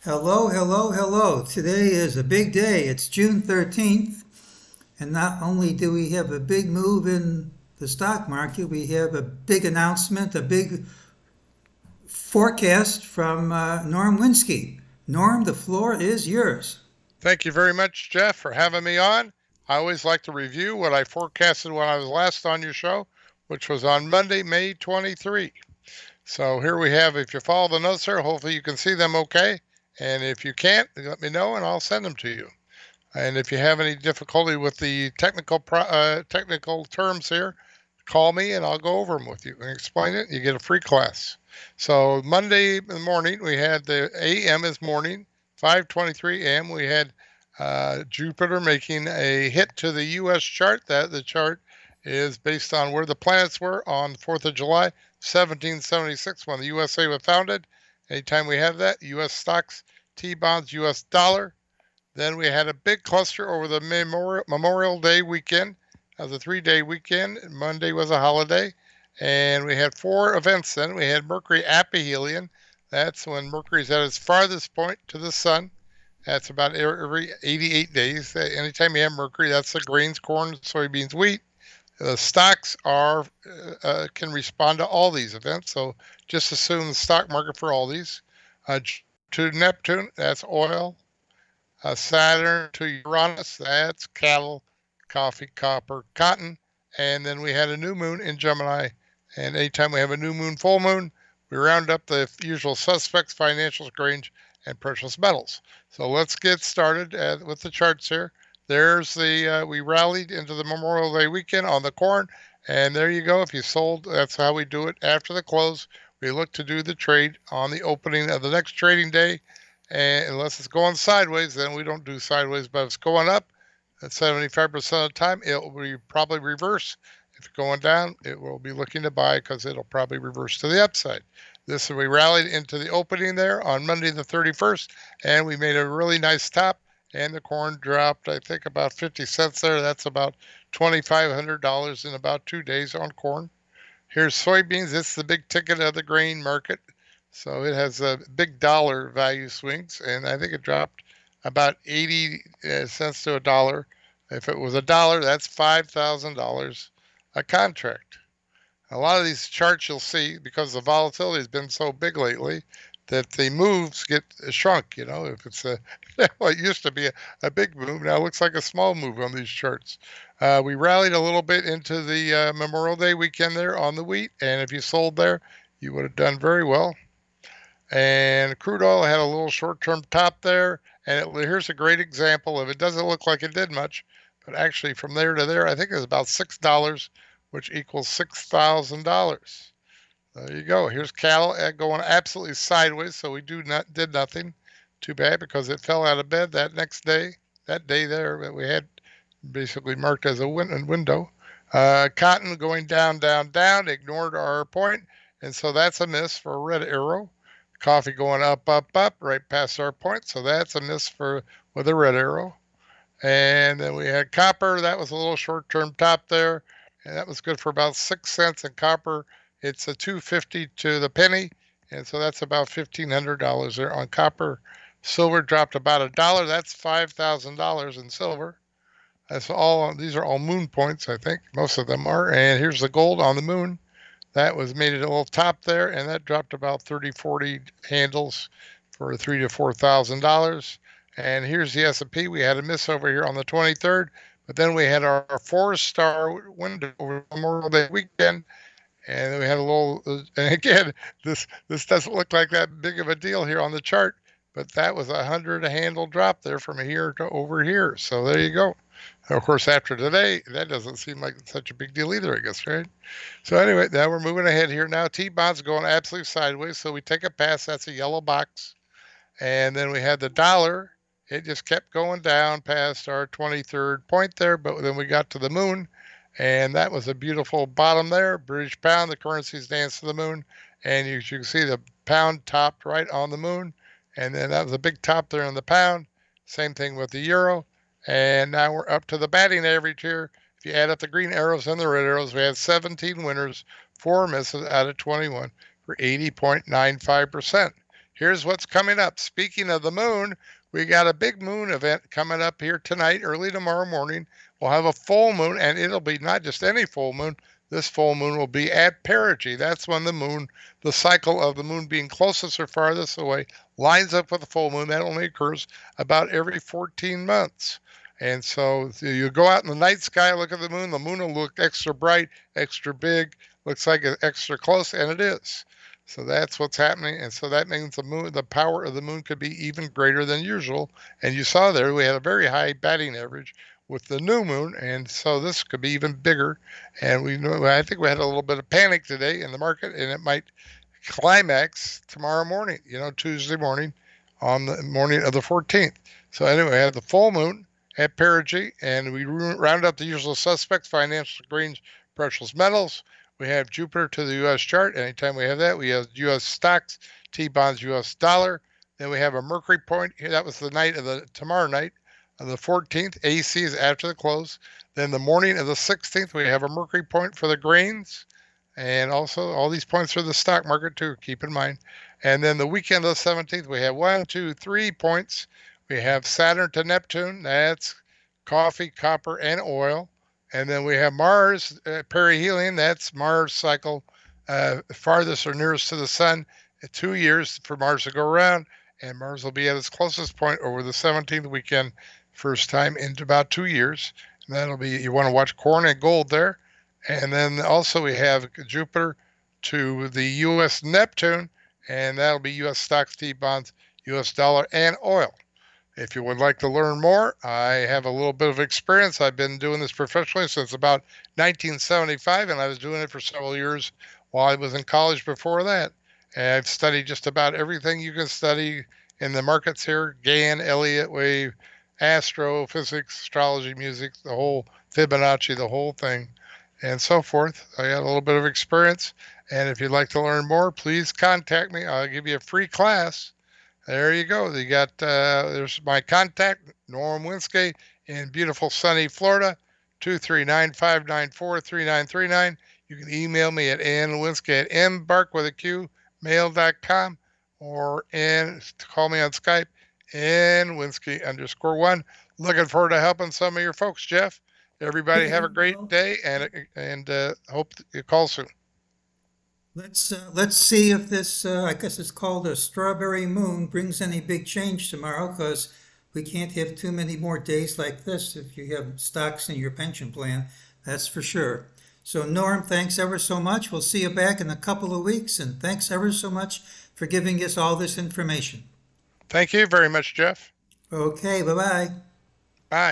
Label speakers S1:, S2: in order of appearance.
S1: Hello, hello, hello. Today is a big day. It's June 13th, and not only do we have a big move in the stock market, we have a big announcement, a big forecast from Norm Winsky. Norm, the floor is yours.
S2: Thank you very much, Jeff, for having me on. I always like to review what I forecasted when I was last on your show, which was on Monday, May 23. So here we have, if you follow the notes there, hopefully you can see them okay. And if you can't, let me know and I'll send them to you. And if you have any difficulty with the technical terms here, call me and I'll go over them with you and explain it. You get a free class. So Monday morning we had the AM is morning, 5:23 a.m. We had Jupiter making a hit to the U.S. chart. That the chart is based on where the planets were on the 4th of July, 1776, when the USA was founded. Anytime we have that, U.S. stocks, T-bonds, U.S. dollar. Then we had a big cluster over the Memorial Day weekend. That was a 3-day weekend. Monday was a holiday. And we had 4 events then. We had Mercury aphelion. That's when Mercury's at its farthest point to the sun. That's about every 88 days. Anytime you have Mercury, that's the grains, corn, soybeans, wheat. The stocks can respond to all these events. So just assume the stock market for all these. To Neptune, that's oil, Saturn to Uranus, that's cattle, coffee, copper, cotton. And then we had a new moon in Gemini. And anytime we have a new moon, full moon, we round up the usual suspects, financials, grains, and precious metals. So let's get started with the charts here. There's we rallied into the Memorial Day weekend on the corn. And there you go. If you sold, that's how we do it after the close. We look to do the trade on the opening of the next trading day, and unless it's going sideways, then we don't do sideways. But if it's going up, at 75% of the time, it will be probably reverse. If it's going down, it will be looking to buy because it'll probably reverse to the upside. We rallied into the opening there on Monday the 31st, and we made a really nice top. And the corn dropped, I think, about 50 cents there. That's about $2,500 in about 2 days on corn. Here's soybeans. It's the big ticket of the grain market. So it has a big dollar value swings, and I think it dropped about 80 cents to a dollar. If it was a dollar, that's $5,000 a contract. A lot of these charts you'll see, because the volatility has been so big lately, that the moves get shrunk. If it's well, it used to be a big move, now it looks like a small move on these charts. We rallied a little bit into the Memorial Day weekend there on the wheat, and if you sold there, you would have done very well. And crude oil had a little short-term top there. And here's a great example of it. Doesn't look like it did much, but actually from there to there, I think it's about $6, which equals $6,000. There you go. Here's cattle going absolutely sideways, so we did nothing. Too bad because it fell out of bed that next day. That day there that we had basically marked as a window. Cotton going down, down, down, ignored our point, and so that's a miss for a red arrow. Coffee going up, up, up, right past our point, so that's a miss with a red arrow. And then we had copper. That was a little short-term top there, and that was good for about 6 cents. And copper, it's a 250 to the penny, and so that's about $1,500 there on copper. Silver dropped about $1. That's $5,000 in silver. That's all. These are all moon points, I think. Most of them are. And here's the gold on the moon. That was made it a little top there, and that dropped about 30, 40 handles for $3,000 to $4,000. And here's the S&P. We had a miss over here on the 23rd, but then we had our 4-star window over Memorial Day weekend, and we had a little. And again, this doesn't look like that big of a deal here on the chart, but that was 100 handle drop there from here to over here. So there you go. Of course, after today, that doesn't seem like such a big deal either, I guess, right? So anyway, now we're moving ahead here. Now T-bonds going absolutely sideways, so we take a pass. That's a yellow box. And then we had the dollar. It just kept going down past our 23rd point there, but then we got to the moon, and that was a beautiful bottom there. British pound, the currencies dance to the moon, and you can see the pound topped right on the moon, and then that was a big top there on the pound. Same thing with the euro. And now we're up to the batting average here. If you add up the green arrows and the red arrows, we had 17 winners, 4 misses out of 21 for 80.95%. here's what's coming up. Speaking of the moon, we got a big moon event coming up here tonight, early tomorrow morning. We'll have a full moon, and it'll be not just any full moon. This full moon will be at perigee. That's when the cycle of the moon being closest or farthest away, lines up with the full moon. That only occurs about every 14 months. And so you go out in the night sky, look at the moon will look extra bright, extra big, looks like it's extra close, and it is. So that's what's happening. And so that means the power of the moon could be even greater than usual. And you saw there, we had a very high batting average with the new moon. And so this could be even bigger. And I think we had a little bit of panic today in the market, and it might climax tomorrow morning, Tuesday morning on the morning of the 14th. So anyway, I had the full moon at perigee, and we round up the usual suspects: financial, greens, precious metals. We have Jupiter to the U.S. chart. Anytime we have that, we have U.S. stocks, T-bonds, U.S. dollar. Then we have a Mercury point. That was the night of tomorrow night of the 14th. AC is after the close. Then the morning of the 16th, we have a Mercury point for the grains. And also all these points are the stock market too, keep in mind. And then the weekend of the 17th, we have 1, 2, 3 points. We have Saturn to Neptune. That's coffee, copper, and oil. And then we have Mars, perihelion. That's Mars cycle farthest or nearest to the sun. 2 years for Mars to go around. And Mars will be at its closest point over the 17th weekend, first time in about 2 years. And that'll be, you want to watch corn and gold there. And then also we have Jupiter to the U.S. Neptune, and that'll be U.S. stocks, T-bonds, U.S. dollar, and oil. If you would like to learn more, I have a little bit of experience. I've been doing this professionally since about 1975, and I was doing it for several years while I was in college before that. And I've studied just about everything you can study in the markets here: Gann, Elliott wave, astrophysics, astrology, music, the whole Fibonacci, the whole thing, and so forth. I got a little bit of experience, and if you'd like to learn more, please contact me. I'll give you a free class. There you go. You got there's my contact, Norm Winskey in beautiful sunny Florida, 239-594-3939. You can email me at nwinskey at mbark.mail.com, or call me on Skype, nwinskey_1. Looking forward to helping some of your folks, Jeff. Everybody have a great day, and hope you call soon.
S1: Let's see if this, I guess it's called a strawberry moon, brings any big change tomorrow, because we can't have too many more days like this if you have stocks in your pension plan, that's for sure. So Norm, thanks ever so much. We'll see you back in a couple of weeks, and thanks ever so much for giving us all this information.
S2: Thank you very much, Jeff.
S1: Okay, bye-bye.
S2: Bye.